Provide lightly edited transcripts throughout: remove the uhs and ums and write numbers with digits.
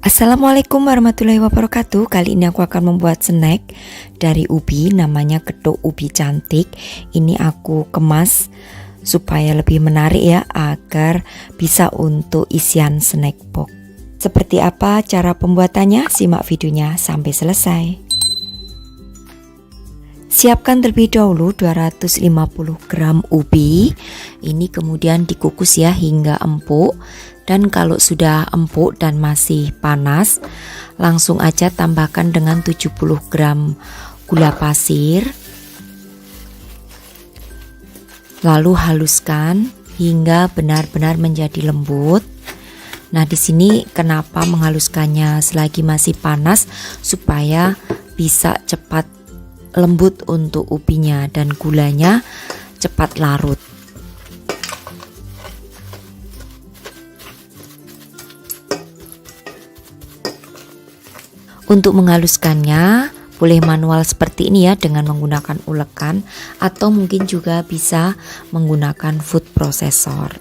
Assalamualaikum warahmatullahi wabarakatuh. Kali ini aku akan membuat snack dari ubi, namanya getuk ubi cantik. Ini aku kemas supaya lebih menarik ya, agar bisa untuk isian snack box. Seperti apa cara pembuatannya? Simak videonya sampai selesai. Siapkan terlebih dahulu 250 gram ubi. Ini kemudian dikukus ya hingga empuk. Dan kalau sudah empuk dan masih panas, langsung aja tambahkan dengan 70 gram gula pasir. Lalu haluskan hingga benar-benar menjadi lembut. Nah, di sini kenapa menghaluskannya selagi masih panas, supaya bisa cepat lembut untuk ubinya dan gulanya cepat larut. Untuk menghaluskannya boleh manual seperti ini ya, dengan menggunakan ulekan, atau mungkin juga bisa menggunakan food processor.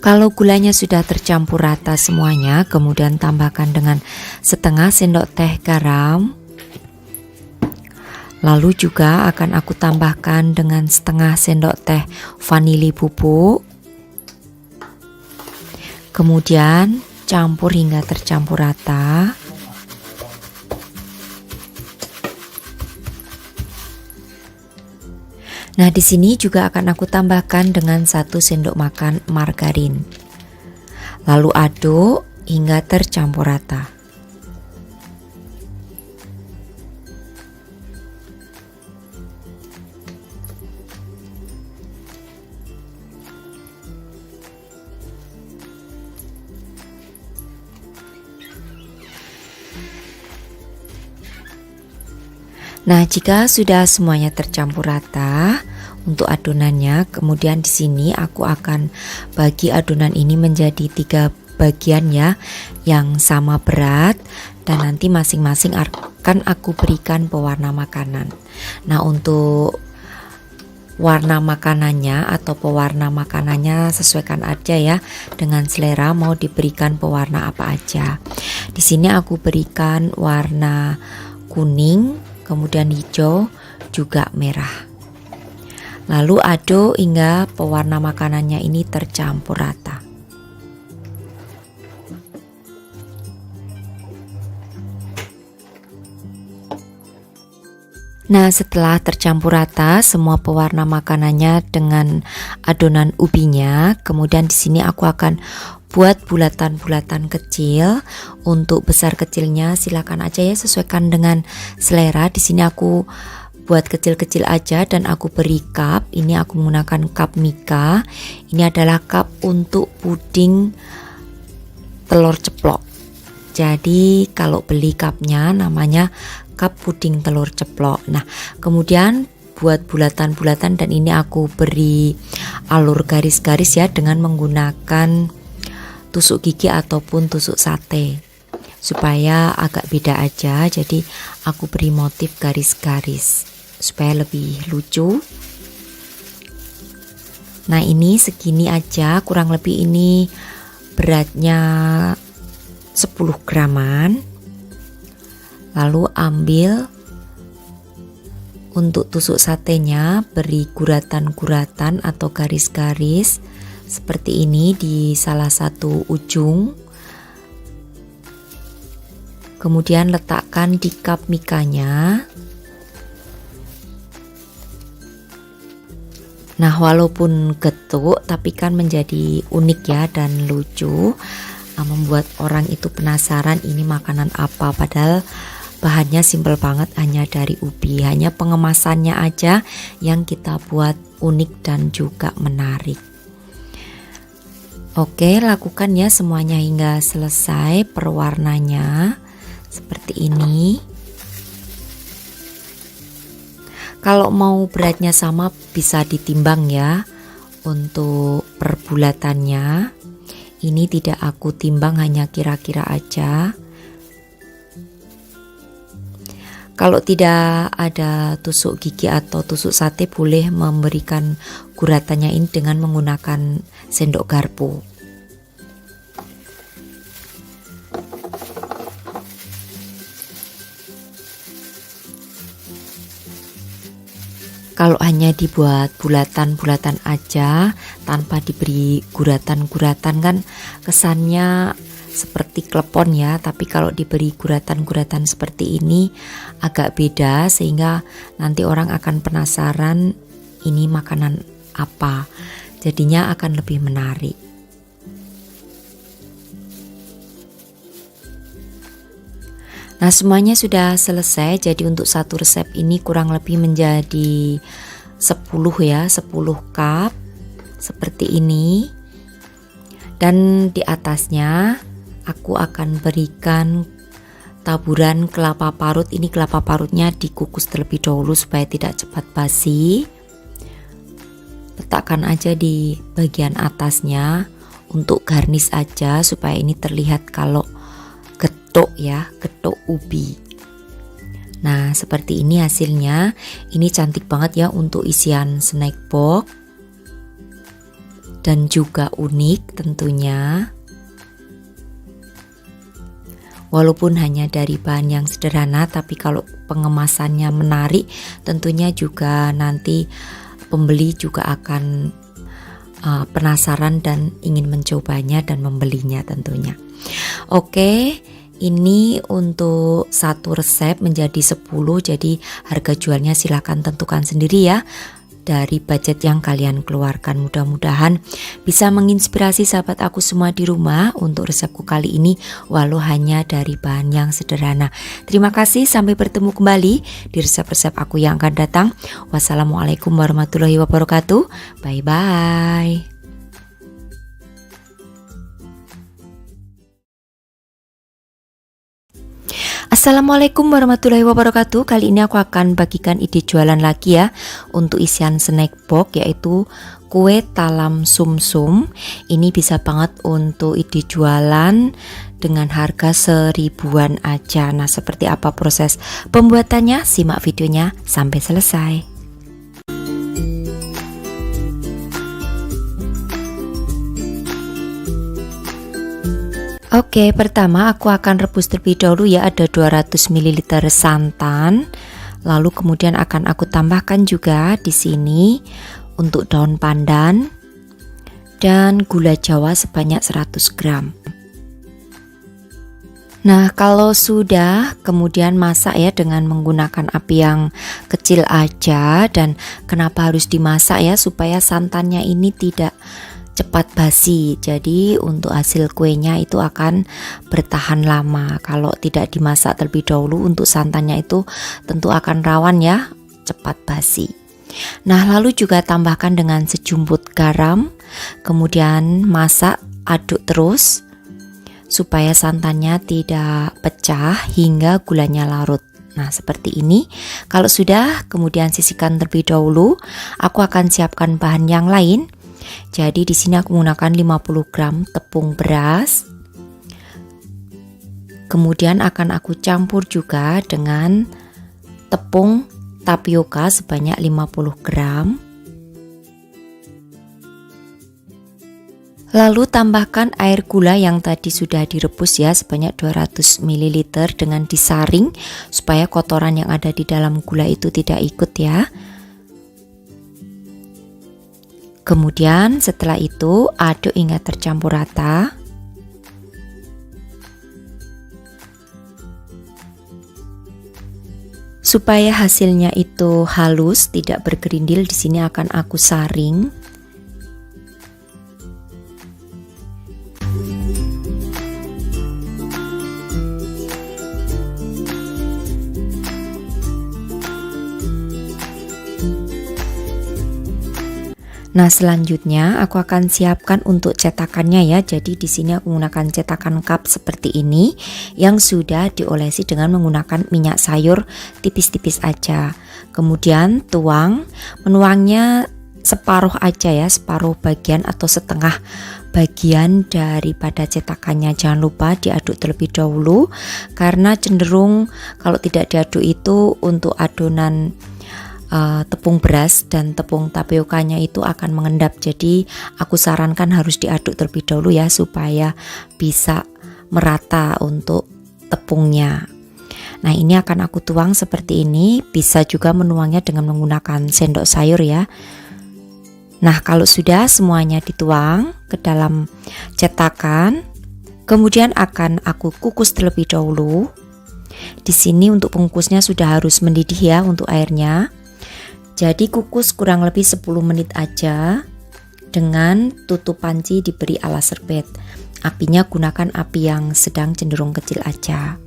Kalau gulanya sudah tercampur rata semuanya, kemudian tambahkan dengan setengah sendok teh garam. Lalu juga akan aku tambahkan dengan setengah sendok teh vanili bubuk. Kemudian campur hingga tercampur rata. Nah, di sini juga akan aku tambahkan dengan 1 sendok makan margarin. Lalu aduk hingga tercampur rata. Nah, jika sudah semuanya tercampur rata untuk adonannya, kemudian di sini aku akan bagi adonan ini menjadi 3 bagian ya, yang sama berat, dan nanti masing-masing akan aku berikan pewarna makanan. Nah, untuk warna makanannya atau pewarna makanannya sesuaikan aja ya dengan selera, mau diberikan pewarna apa aja. Di sini aku berikan warna kuning, kemudian hijau, juga merah. Lalu aduk hingga pewarna makanannya ini tercampur rata. Nah, setelah tercampur rata semua pewarna makanannya dengan adonan ubinya, kemudian di sini aku akan buat bulatan-bulatan kecil. Untuk besar kecilnya silakan aja ya, sesuaikan dengan selera. Di sini aku buat kecil-kecil aja dan aku beri cup. Ini aku menggunakan cup Mika. Ini adalah cup untuk puding telur ceplok. Jadi kalau beli cupnya namanya cup puding telur ceplok. Nah, kemudian buat bulatan-bulatan dan ini aku beri alur garis-garis ya dengan menggunakan tusuk gigi ataupun tusuk sate, supaya agak beda aja. Jadi aku beri motif garis-garis supaya lebih lucu. Nah, ini segini aja, kurang lebih ini beratnya 10 graman. Lalu ambil untuk tusuk satenya, beri guratan-guratan atau garis-garis seperti ini di salah satu ujung. Kemudian letakkan di cup Mikanya. Nah, walaupun getuk tapi kan menjadi unik ya dan lucu, membuat orang itu penasaran ini makanan apa, padahal bahannya simpel banget, hanya dari ubi. Hanya pengemasannya aja yang kita buat unik dan juga menarik. Oke, lakukan ya semuanya hingga selesai perwarnanya seperti ini. Kalau mau beratnya sama bisa ditimbang ya untuk perbulatannya. Ini tidak aku timbang, hanya kira-kira aja. Kalau tidak ada tusuk gigi atau tusuk sate, boleh memberikan guratannya ini dengan menggunakan sendok garpu. Kalau hanya dibuat bulatan-bulatan aja tanpa diberi guratan-guratan kan kesannya seperti klepon ya, tapi kalau diberi guratan-guratan seperti ini agak beda, sehingga nanti orang akan penasaran ini makanan apa, jadinya akan lebih menarik. Nah, semuanya sudah selesai. Jadi untuk satu resep ini kurang lebih menjadi 10 ya, 10 cup seperti ini. Dan di atasnya aku akan berikan taburan kelapa parut. Ini kelapa parutnya dikukus terlebih dahulu supaya tidak cepat basi. Letakkan aja di bagian atasnya untuk garnish aja supaya ini terlihat kalau getuk ya, getuk ubi. Nah, seperti ini hasilnya. Ini cantik banget ya untuk isian snack box dan juga unik tentunya. Walaupun hanya dari bahan yang sederhana, tapi kalau pengemasannya menarik, tentunya juga nanti pembeli juga akan penasaran dan ingin mencobanya dan membelinya tentunya. Oke, ini untuk satu resep menjadi 10, jadi harga jualnya silahkan tentukan sendiri ya dari budget yang kalian keluarkan. Mudah-mudahan bisa menginspirasi sahabat aku semua di rumah untuk resepku kali ini, walau hanya dari bahan yang sederhana. Terima kasih, sampai bertemu kembali di resep-resep aku yang akan datang. Wassalamualaikum warahmatullahi wabarakatuh. Bye-bye. Assalamualaikum warahmatullahi wabarakatuh. Kali ini aku akan bagikan ide jualan lagi ya untuk isian snack box, yaitu kue talam sumsum. Ini bisa banget untuk ide jualan dengan harga 1000-an aja. Nah, seperti apa proses pembuatannya? Simak videonya sampai selesai. Oke, pertama aku akan rebus terlebih dahulu ya, ada 200 ml santan. Lalu kemudian akan aku tambahkan juga di sini untuk daun pandan dan gula Jawa sebanyak 100 gram. Nah, kalau sudah kemudian masak ya dengan menggunakan api yang kecil aja. Dan kenapa harus dimasak ya, supaya santannya ini tidak cepat basi. Jadi untuk hasil kuenya itu akan bertahan lama. Kalau tidak dimasak terlebih dahulu, untuk santannya itu tentu akan rawan ya cepat basi. Nah, lalu juga tambahkan dengan sejumput garam. Kemudian masak, aduk terus supaya santannya tidak pecah hingga gulanya larut. Nah, seperti ini. Kalau sudah, kemudian sisihkan terlebih dahulu. Aku akan siapkan bahan yang lain. Jadi di sini aku menggunakan 50 gram tepung beras. Kemudian akan aku campur juga dengan tepung tapioka sebanyak 50 gram. Lalu tambahkan air gula yang tadi sudah direbus ya sebanyak 200 ml dengan disaring supaya kotoran yang ada di dalam gula itu tidak ikut ya. Kemudian setelah itu aduk hingga tercampur rata. Supaya hasilnya itu halus, tidak bergerindil, di sini akan aku saring. Nah, selanjutnya aku akan siapkan untuk cetakannya ya. Jadi di sini aku menggunakan cetakan cup seperti ini yang sudah diolesi dengan menggunakan minyak sayur tipis-tipis aja. Kemudian tuang, menuangnya separuh aja ya, separuh bagian atau setengah bagian daripada cetakannya. Jangan lupa diaduk terlebih dahulu, karena cenderung kalau tidak diaduk itu untuk adonan tepung beras dan tepung tapiokanya itu akan mengendap. Jadi aku sarankan harus diaduk terlebih dahulu ya, supaya bisa merata untuk tepungnya. Nah, ini akan aku tuang seperti ini. Bisa juga menuangnya dengan menggunakan sendok sayur ya. Nah, kalau sudah semuanya dituang ke dalam cetakan, kemudian akan aku kukus terlebih dahulu. Di sini untuk pengukusnya sudah harus mendidih ya untuk airnya. Jadi kukus kurang lebih 10 menit aja dengan tutup panci diberi alas serbet. Apinya gunakan api yang sedang cenderung kecil aja.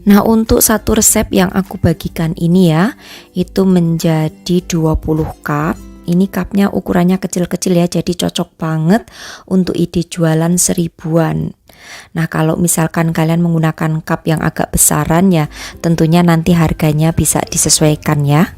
Nah, untuk satu resep yang aku bagikan ini ya, itu menjadi 20 cup. Ini cupnya ukurannya kecil-kecil ya, jadi cocok banget untuk ide jualan 1000-an. Nah, kalau misalkan kalian menggunakan cup yang agak besaran ya, tentunya nanti harganya bisa disesuaikan ya.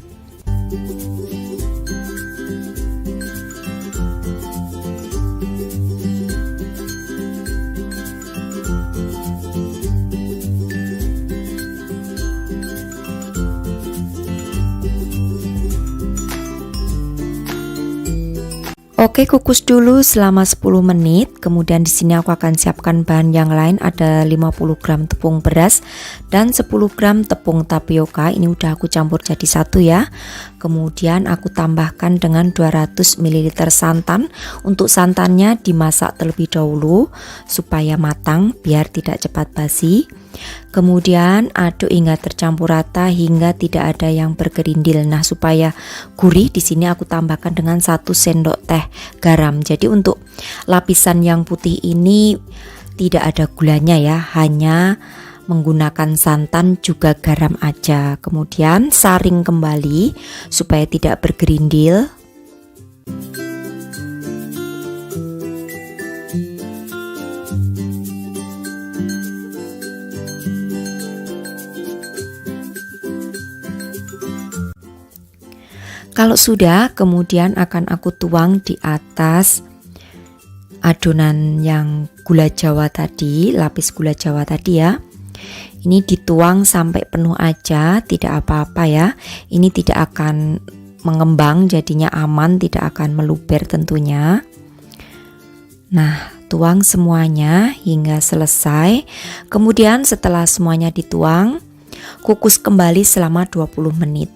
Oke, kukus dulu selama 10 menit. Kemudian di sini aku akan siapkan bahan yang lain, ada 50 gram tepung beras dan 10 gram tepung tapioka. Ini udah aku campur jadi satu ya. Kemudian aku tambahkan dengan 200 ml santan. Untuk santannya dimasak terlebih dahulu supaya matang biar tidak cepat basi. Kemudian aduk hingga tercampur rata hingga tidak ada yang bergerindil. Nah, supaya gurih di sini aku tambahkan dengan 1 sendok teh garam. Jadi untuk lapisan yang putih ini tidak ada gulanya ya, hanya menggunakan santan juga garam aja. Kemudian saring kembali supaya tidak bergerindil. Kalau sudah, kemudian akan aku tuang di atas adonan yang gula jawa tadi, lapis gula jawa tadi ya. Ini dituang sampai penuh aja, tidak apa-apa ya. Ini tidak akan mengembang, jadinya aman, tidak akan meluber tentunya. Nah, tuang semuanya hingga selesai. Kemudian setelah semuanya dituang, kukus kembali selama 20 menit.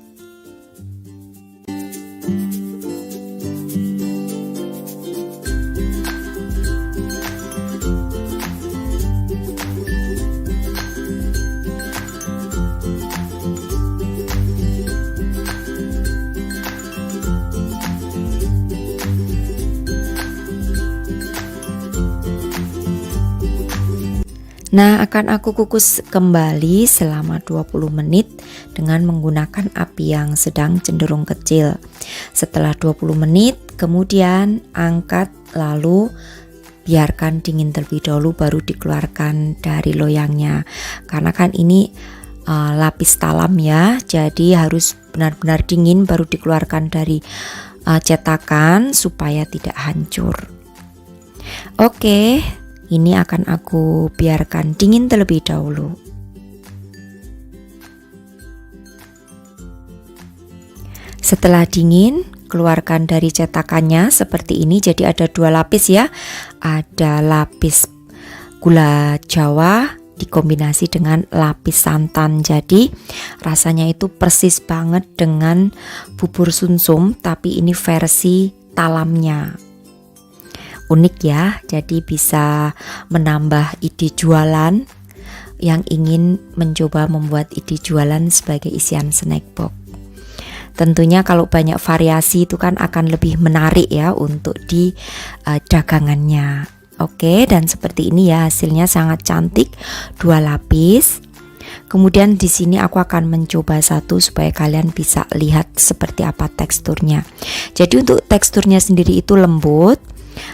Nah, akan aku kukus kembali selama 20 menit dengan menggunakan api yang sedang cenderung kecil. Setelah 20 menit, kemudian angkat lalu biarkan dingin terlebih dahulu baru dikeluarkan dari loyangnya. Karena kan ini lapis talam ya, jadi harus benar-benar dingin baru dikeluarkan dari cetakan supaya tidak hancur. Oke. Ini akan aku biarkan dingin terlebih dahulu. Setelah dingin, keluarkan dari cetakannya seperti ini. Jadi ada 2 lapis ya. Ada lapis gula jawa dikombinasi dengan lapis santan. Jadi rasanya itu persis banget dengan bubur sumsum, tapi ini versi talamnya. Unik ya, jadi bisa menambah ide jualan yang ingin mencoba membuat ide jualan sebagai isian snack box. Tentunya kalau banyak variasi itu kan akan lebih menarik ya untuk di dagangannya. Oke, dan seperti ini ya hasilnya sangat cantik, 2 lapis. Kemudian di sini aku akan mencoba satu supaya kalian bisa lihat seperti apa teksturnya. Jadi untuk teksturnya sendiri itu lembut.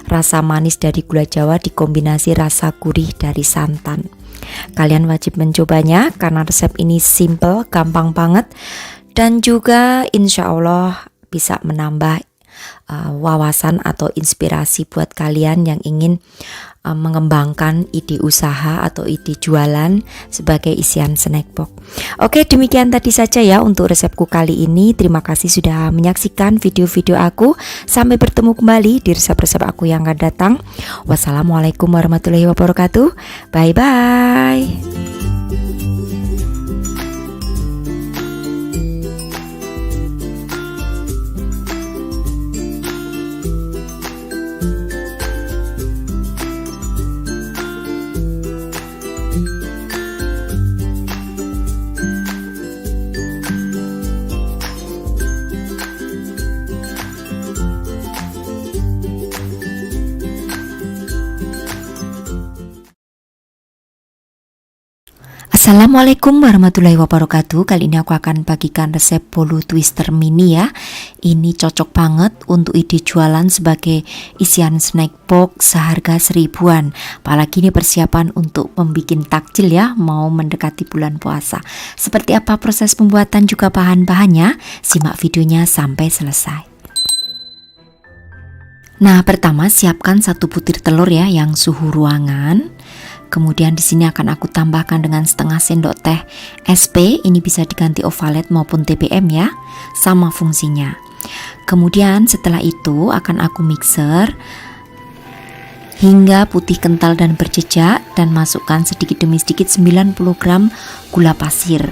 rasa manis dari gula Jawa dikombinasi rasa gurih dari santan. Kalian wajib mencobanya karena resep ini simple, gampang banget, dan juga insya Allah bisa menambah wawasan atau inspirasi buat kalian yang ingin mengembangkan ide usaha atau ide jualan sebagai isian snack box. Oke, demikian tadi saja ya untuk resepku kali ini. Terima kasih sudah menyaksikan video-video aku. Sampai bertemu kembali di resep-resep aku yang akan datang. Wassalamualaikum warahmatullahi wabarakatuh. Bye bye. Assalamualaikum warahmatullahi wabarakatuh. Kali ini aku akan bagikan resep bolu twister mini ya. Ini cocok banget untuk ide jualan sebagai isian snack box seharga 1000-an. Apalagi ini persiapan untuk membuat takjil ya, mau mendekati bulan puasa. Seperti apa proses pembuatan juga bahan-bahannya? Simak videonya sampai selesai. Nah, pertama siapkan 1 butir telur ya yang suhu ruangan. Kemudian di sini akan aku tambahkan dengan setengah sendok teh SP, ini bisa diganti ovalet maupun TBM ya, sama fungsinya. Kemudian setelah itu akan aku mixer hingga putih kental dan berjejak, dan masukkan sedikit demi sedikit 90 gram gula pasir.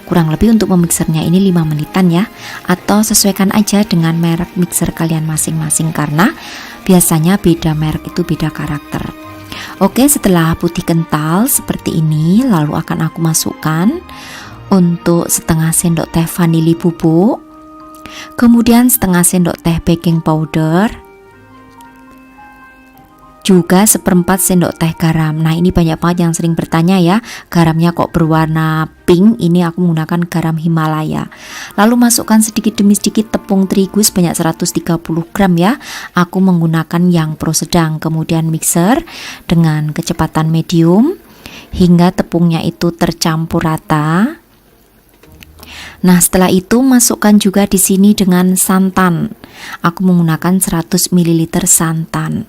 Kurang lebih untuk memixernya ini 5 menitan ya, atau sesuaikan aja dengan merek mixer kalian masing-masing karena biasanya beda merek itu beda karakter. Oke, setelah putih kental seperti ini, lalu akan aku masukkan untuk setengah sendok teh vanili bubuk, kemudian setengah sendok teh baking powder, juga 1/4 sendok teh garam. Nah, ini banyak banget yang sering bertanya ya, garamnya kok berwarna pink. Ini aku menggunakan garam Himalaya. Lalu masukkan sedikit demi sedikit tepung terigu sebanyak 130 gram ya. Aku menggunakan yang pro sedang. Kemudian mixer dengan kecepatan medium hingga tepungnya itu tercampur rata. Nah, setelah itu masukkan juga di sini dengan santan. Aku menggunakan 100 ml santan.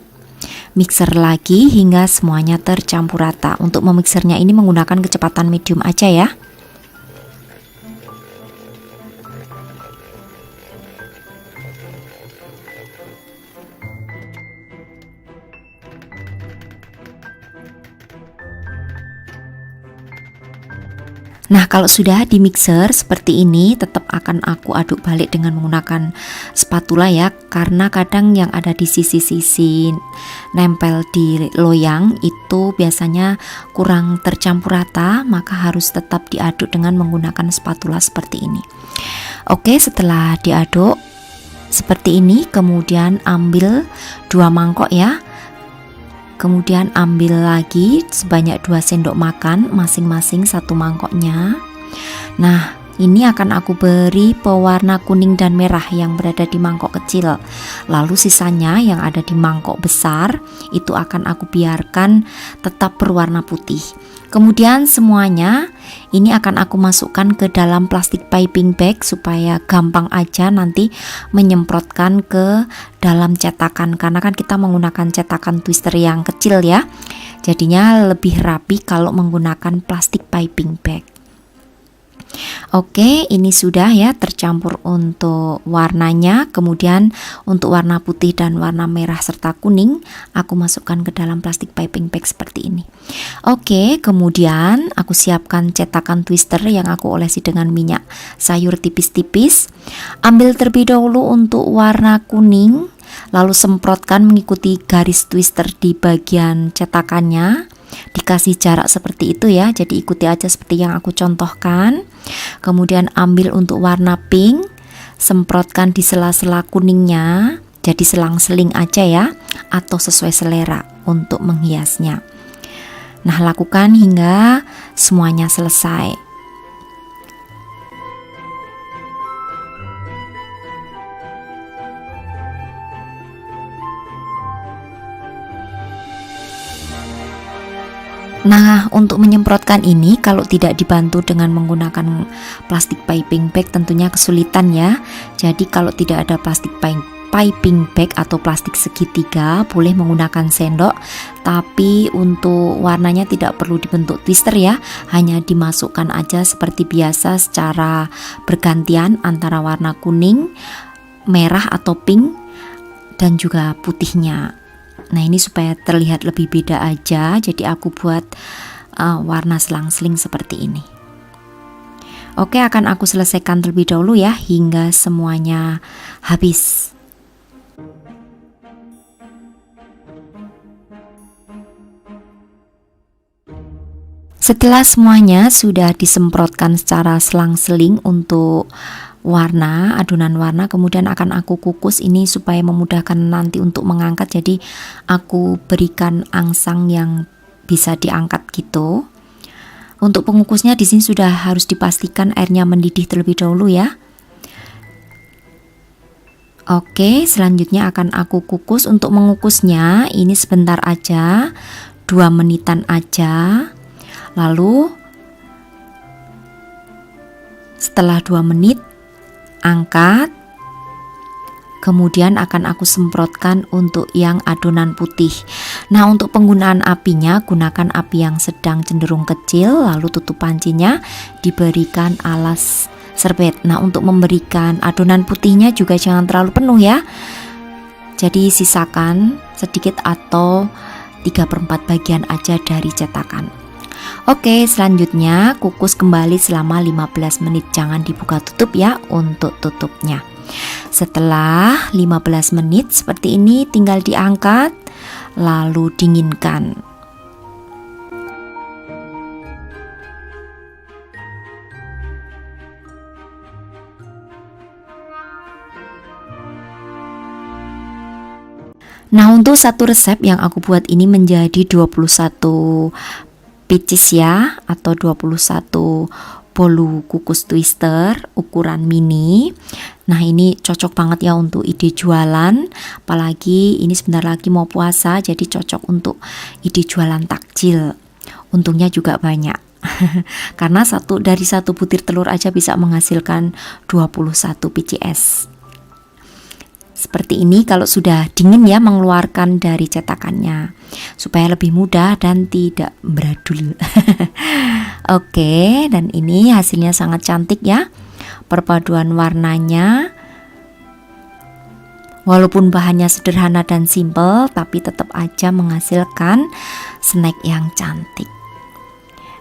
Mixer lagi hingga semuanya tercampur rata. Untuk memixernya ini menggunakan kecepatan medium aja ya. Nah, kalau sudah di mixer seperti ini, tetap akan aku aduk balik dengan menggunakan spatula ya, karena kadang yang ada di sisi-sisi nempel di loyang itu biasanya kurang tercampur rata, maka harus tetap diaduk dengan menggunakan spatula seperti ini. Oke, setelah diaduk seperti ini, kemudian ambil 2 mangkok ya. Kemudian ambil lagi sebanyak 2 sendok makan masing-masing 1 mangkoknya. Nah, ini akan aku beri pewarna kuning dan merah yang berada di mangkok kecil. Lalu sisanya yang ada di mangkok besar itu akan aku biarkan tetap berwarna putih. Kemudian semuanya ini akan aku masukkan ke dalam plastik piping bag supaya gampang aja nanti menyemprotkan ke dalam cetakan, karena kan kita menggunakan cetakan twister yang kecil ya. Jadinya lebih rapi kalau menggunakan plastik piping bag. Oke, ini sudah ya tercampur untuk warnanya. Kemudian untuk warna putih dan warna merah serta kuning aku masukkan ke dalam plastik piping bag seperti ini. Oke, kemudian aku siapkan cetakan twister yang aku olesi dengan minyak sayur tipis-tipis. Ambil terlebih dahulu untuk warna kuning, lalu semprotkan mengikuti garis twister di bagian cetakannya. Dikasih jarak seperti itu ya, jadi ikuti aja seperti yang aku contohkan. Kemudian ambil untuk warna pink, semprotkan di sela-sela kuningnya, jadi selang-seling aja ya, atau sesuai selera untuk menghiasnya. Nah, lakukan hingga semuanya selesai. Nah, untuk menyemprotkan ini kalau tidak dibantu dengan menggunakan plastik piping bag tentunya kesulitan ya. Jadi kalau tidak ada plastik piping bag atau plastik segitiga, boleh menggunakan sendok, tapi untuk warnanya tidak perlu dibentuk twister ya, hanya dimasukkan aja seperti biasa secara bergantian antara warna kuning, merah atau pink dan juga putihnya. Nah, ini supaya terlihat lebih beda aja, jadi aku buat warna selang-seling seperti ini. Oke, akan aku selesaikan terlebih dahulu ya hingga semuanya habis. Setelah semuanya sudah disemprotkan secara selang-seling untuk adonan warna, kemudian akan aku kukus ini supaya memudahkan nanti untuk mengangkat. Jadi aku berikan angsang yang bisa diangkat gitu. Untuk pengukusnya di sini sudah harus dipastikan airnya mendidih terlebih dahulu ya. Oke, selanjutnya akan aku kukus. Untuk mengukusnya ini sebentar aja, 2 menitan aja. Lalu setelah 2 menit angkat, kemudian akan aku semprotkan untuk yang adonan putih. Nah, untuk penggunaan apinya gunakan api yang sedang cenderung kecil, lalu tutup pancinya diberikan alas serbet. Nah, untuk memberikan adonan putihnya juga jangan terlalu penuh ya, jadi sisakan sedikit atau 3/4 bagian aja dari cetakan. Oke, selanjutnya kukus kembali selama 15 menit. Jangan dibuka tutup ya untuk tutupnya. Setelah 15 menit seperti ini tinggal diangkat lalu dinginkan. Nah, untuk satu resep yang aku buat ini menjadi 21 pieces ya, atau 21 bolu kukus twister ukuran mini. Nah, ini cocok banget ya untuk ide jualan, apalagi ini sebentar lagi mau puasa, jadi cocok untuk ide jualan takjil. Untungnya juga banyak karena dari satu butir telur aja bisa menghasilkan 21 pcs. Seperti ini kalau sudah dingin ya, mengeluarkan dari cetakannya supaya lebih mudah dan tidak beradul. Oke, dan ini hasilnya sangat cantik ya. Perpaduan warnanya, walaupun bahannya sederhana dan simple, tapi tetap aja menghasilkan snack yang cantik.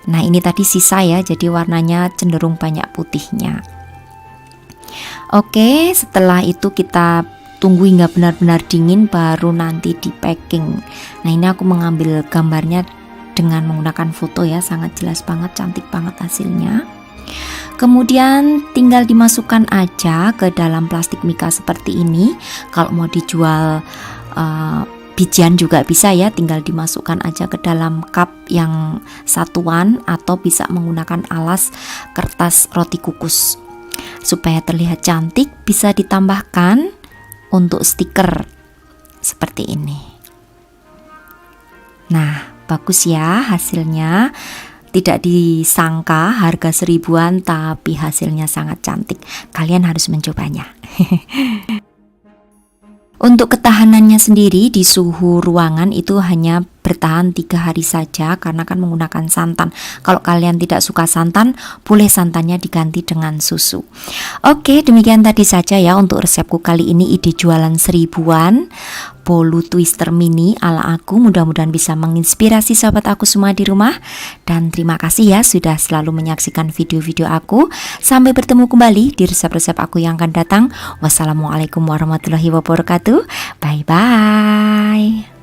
Nah, ini tadi sisa ya, jadi warnanya cenderung banyak putihnya. Oke, setelah itu kita tunggu hingga benar-benar dingin baru nanti di packing. Nah, ini aku mengambil gambarnya dengan menggunakan foto ya, sangat jelas banget, cantik banget hasilnya. Kemudian tinggal dimasukkan aja ke dalam plastik mika seperti ini. Kalau mau dijual bijian juga bisa ya, tinggal dimasukkan aja ke dalam cup yang satuan atau bisa menggunakan alas kertas roti kukus. Supaya terlihat cantik bisa ditambahkan untuk stiker seperti ini. Nah, bagus ya hasilnya. Tidak disangka harga 1000-an tapi hasilnya sangat cantik. Kalian harus mencobanya. Untuk ketahanannya sendiri di suhu ruangan itu hanya bertahan 3 hari saja karena kan menggunakan santan. Kalau kalian tidak suka santan, boleh santannya diganti dengan susu. Oke, demikian tadi saja ya untuk resepku kali ini, ide jualan 1000-an bolu twister mini ala aku. Mudah-mudahan bisa menginspirasi sahabat aku semua di rumah. Dan terima kasih ya sudah selalu menyaksikan video-video aku. Sampai bertemu kembali di resep-resep aku yang akan datang. Wassalamualaikum warahmatullahi wabarakatuh. Bye-bye.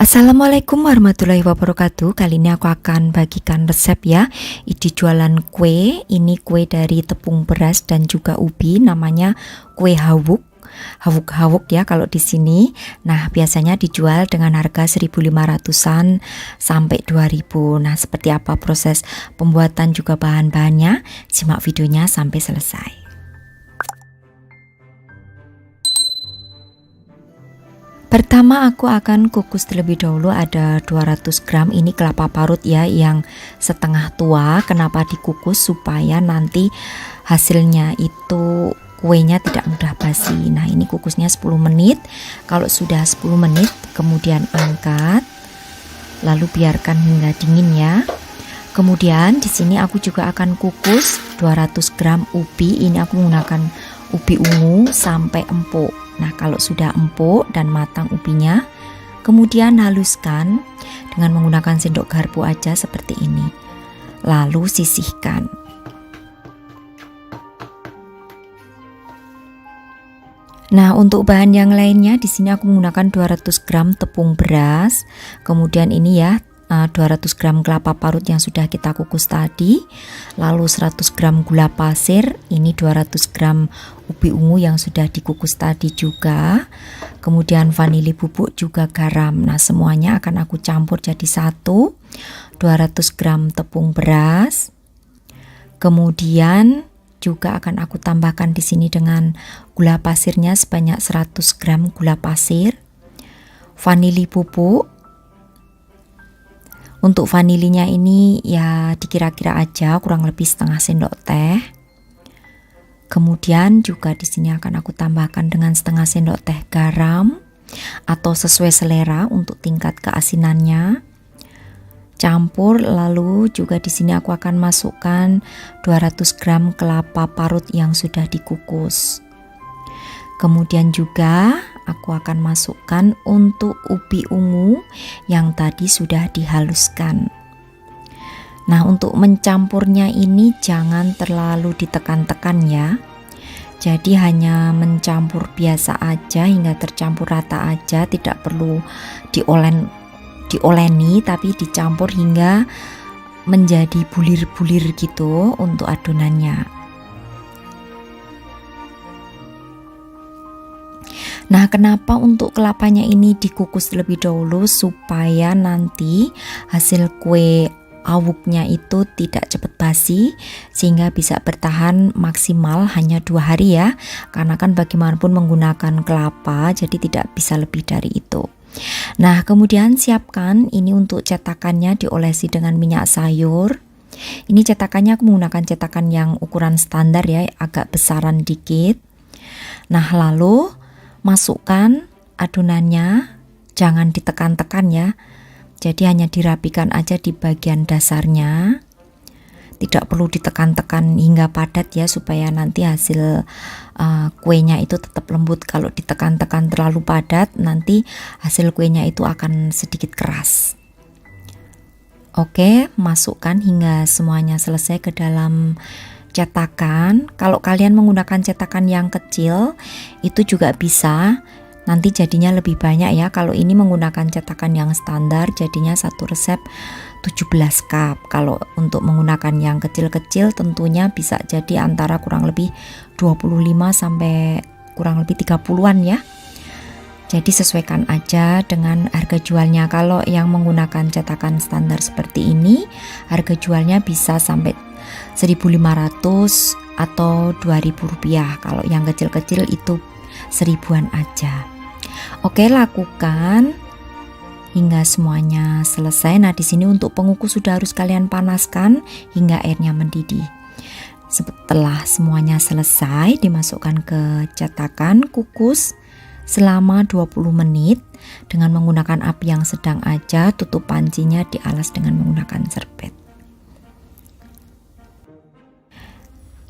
Assalamualaikum warahmatullahi wabarakatuh. Kali ini aku akan bagikan resep ya, ide jualan kue. Ini kue dari tepung beras dan juga ubi, namanya kue hawuk. hawuk-hawuk ya kalau di sini. Nah, biasanya dijual dengan harga 1.500-an sampai 2.000. Nah, seperti apa proses pembuatan juga bahan-bahannya? Simak videonya sampai selesai. Pertama aku akan kukus terlebih dahulu, ada 200 gram ini kelapa parut ya yang setengah tua. Kenapa dikukus? Supaya nanti hasilnya itu kuenya tidak mudah basi. Nah, ini kukusnya 10 menit. Kalau sudah 10 menit kemudian angkat, lalu biarkan hingga dingin ya. Kemudian di sini aku juga akan kukus 200 gram ubi. Ini aku menggunakan ubi ungu sampai empuk. Nah, kalau sudah empuk dan matang ubinya, kemudian haluskan dengan menggunakan sendok garpu aja seperti ini. Lalu sisihkan. Nah, untuk bahan yang lainnya di sini aku menggunakan 200 gram tepung beras, kemudian ini ya 200 gram kelapa parut yang sudah kita kukus tadi, lalu 100 gram gula pasir, ini 200 gram ubi ungu yang sudah dikukus tadi juga, kemudian vanili bubuk juga garam. Nah, semuanya akan aku campur jadi satu. 200 gram tepung beras, kemudian juga akan aku tambahkan di sini dengan gula pasirnya sebanyak 100 gram gula pasir, vanili bubuk. Untuk vanilinya ini ya dikira-kira aja, kurang lebih setengah sendok teh. Kemudian juga di sini akan aku tambahkan dengan setengah sendok teh garam atau sesuai selera untuk tingkat keasinannya. Campur, lalu juga di sini aku akan masukkan 200 gram kelapa parut yang sudah dikukus. Kemudian juga aku akan masukkan untuk ubi ungu yang tadi sudah dihaluskan. Nah, untuk mencampurnya ini jangan terlalu ditekan-tekan ya. Jadi hanya mencampur biasa aja hingga tercampur rata aja, tidak perlu dioleni tapi dicampur hingga menjadi bulir-bulir gitu untuk adonannya. Nah, kenapa untuk kelapanya ini dikukus terlebih dahulu? Supaya nanti hasil kue awuknya itu tidak cepat basi, sehingga bisa bertahan maksimal hanya 2 hari ya. Karena kan bagaimanapun menggunakan kelapa, jadi tidak bisa lebih dari itu. Nah, kemudian siapkan ini untuk cetakannya, diolesi dengan minyak sayur. Ini cetakannya aku menggunakan cetakan yang ukuran standar ya, agak besaran dikit. Nah, lalu masukkan adonannya, jangan ditekan-tekan ya. Jadi hanya dirapikan aja di bagian dasarnya. Tidak perlu ditekan-tekan hingga padat ya, supaya nanti hasil kuenya itu tetap lembut. Kalau ditekan-tekan terlalu padat, nanti hasil kuenya itu akan sedikit keras. Oke, masukkan hingga semuanya selesai ke dalam cetakan. Kalau kalian menggunakan cetakan yang kecil itu juga bisa, nanti jadinya lebih banyak ya. Kalau ini menggunakan cetakan yang standar, jadinya satu resep 17 cup. Kalau untuk menggunakan yang kecil-kecil tentunya bisa jadi antara kurang lebih 25 sampai kurang lebih 30-an ya. Jadi sesuaikan aja dengan harga jualnya. Kalau yang menggunakan cetakan standar seperti ini, harga jualnya bisa sampai 1.500 atau 2.000 rupiah. Kalau yang kecil-kecil itu 1000-an aja. Oke, lakukan hingga semuanya selesai. Nah, di sini untuk pengukus sudah harus kalian panaskan hingga airnya mendidih. Setelah semuanya selesai, dimasukkan ke cetakan, kukus selama 20 menit dengan menggunakan api yang sedang aja. Tutup pancinya, dialas dengan menggunakan serbet.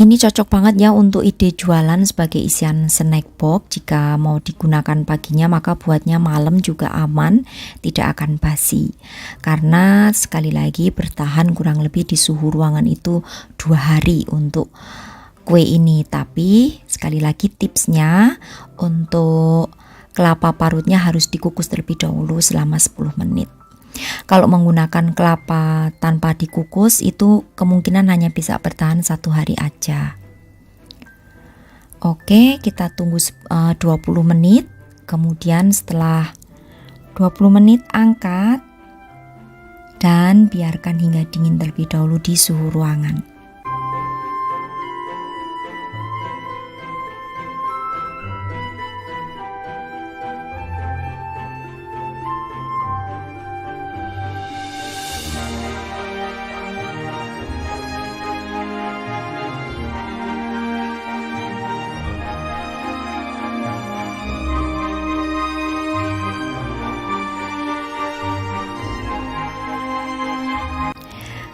Ini cocok banget ya untuk ide jualan sebagai isian snack box. Jika mau digunakan paginya, maka buatnya malam juga aman, tidak akan basi. Karena sekali lagi bertahan kurang lebih di suhu ruangan itu 2 hari untuk kue ini. Tapi sekali lagi tipsnya, untuk kelapa parutnya harus dikukus terlebih dahulu selama 10 menit. Kalau menggunakan kelapa tanpa dikukus itu kemungkinan hanya bisa bertahan 1 hari aja. Oke, kita tunggu 20 menit. Kemudian setelah 20 menit angkat dan biarkan hingga dingin terlebih dahulu di suhu ruangan.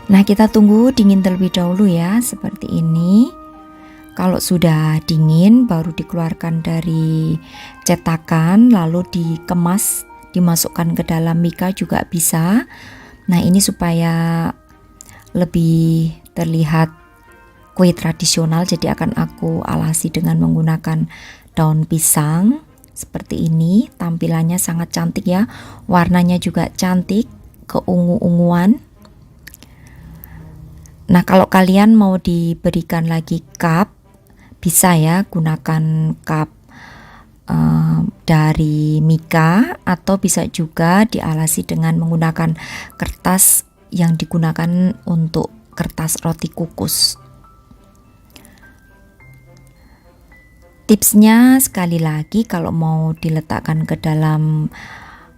Nah, kita tunggu dingin terlebih dahulu ya, seperti ini. Kalau sudah dingin baru dikeluarkan dari cetakan lalu dikemas, dimasukkan ke dalam mika juga bisa. Nah, ini supaya lebih terlihat kue tradisional, jadi akan aku alasi dengan menggunakan daun pisang seperti ini. Tampilannya sangat cantik ya, warnanya juga cantik, keungu-unguan. Nah, kalau kalian mau diberikan lagi cup, bisa ya, gunakan cup dari mika, atau bisa juga dialasi dengan menggunakan kertas yang digunakan untuk kertas roti kukus. Tipsnya sekali lagi, kalau mau diletakkan ke dalam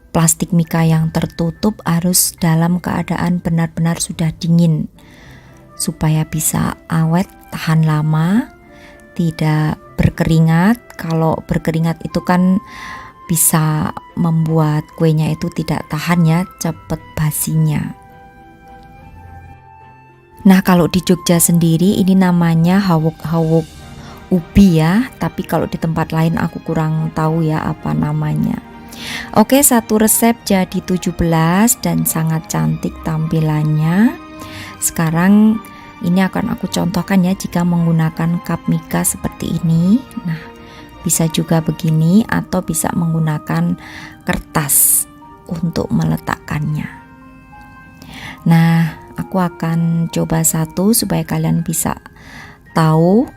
plastik mika yang tertutup harus dalam keadaan benar-benar sudah dingin, supaya bisa awet, tahan lama, tidak berkeringat. Kalau berkeringat itu kan bisa membuat kuenya itu tidak tahan ya, cepet basinya. Nah, kalau di Jogja sendiri ini namanya hawuk-hawuk ubi ya, tapi kalau di tempat lain aku kurang tahu ya apa namanya. Oke, satu resep jadi 17 dan sangat cantik tampilannya. Sekarang ini akan aku contohkan ya jika menggunakan cup mika seperti ini. Nah, bisa juga begini atau bisa menggunakan kertas untuk meletakkannya. Nah, aku akan coba satu supaya kalian bisa tahu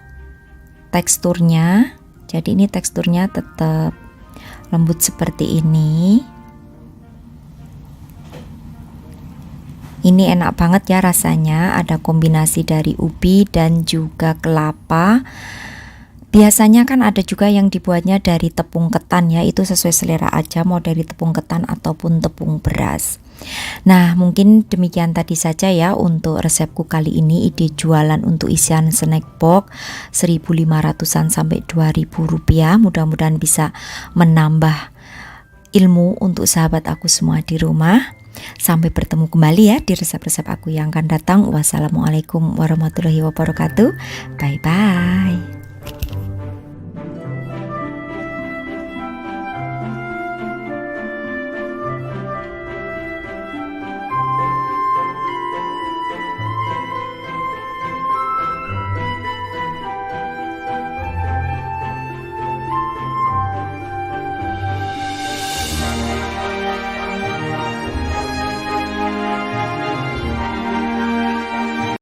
teksturnya. Jadi ini teksturnya tetap lembut seperti ini. Ini enak banget ya rasanya, ada kombinasi dari ubi dan juga kelapa. Biasanya kan ada juga yang dibuatnya dari tepung ketan ya, itu sesuai selera aja, mau dari tepung ketan ataupun tepung beras. Nah, mungkin demikian tadi saja ya untuk resepku kali ini, ide jualan untuk isian snack box 1.500-an sampai 2.000 rupiah. Mudah-mudahan bisa menambah ilmu untuk sahabat aku semua di rumah. Sampai bertemu kembali ya di resep-resep aku yang akan datang. Wassalamualaikum warahmatullahi wabarakatuh. Bye bye.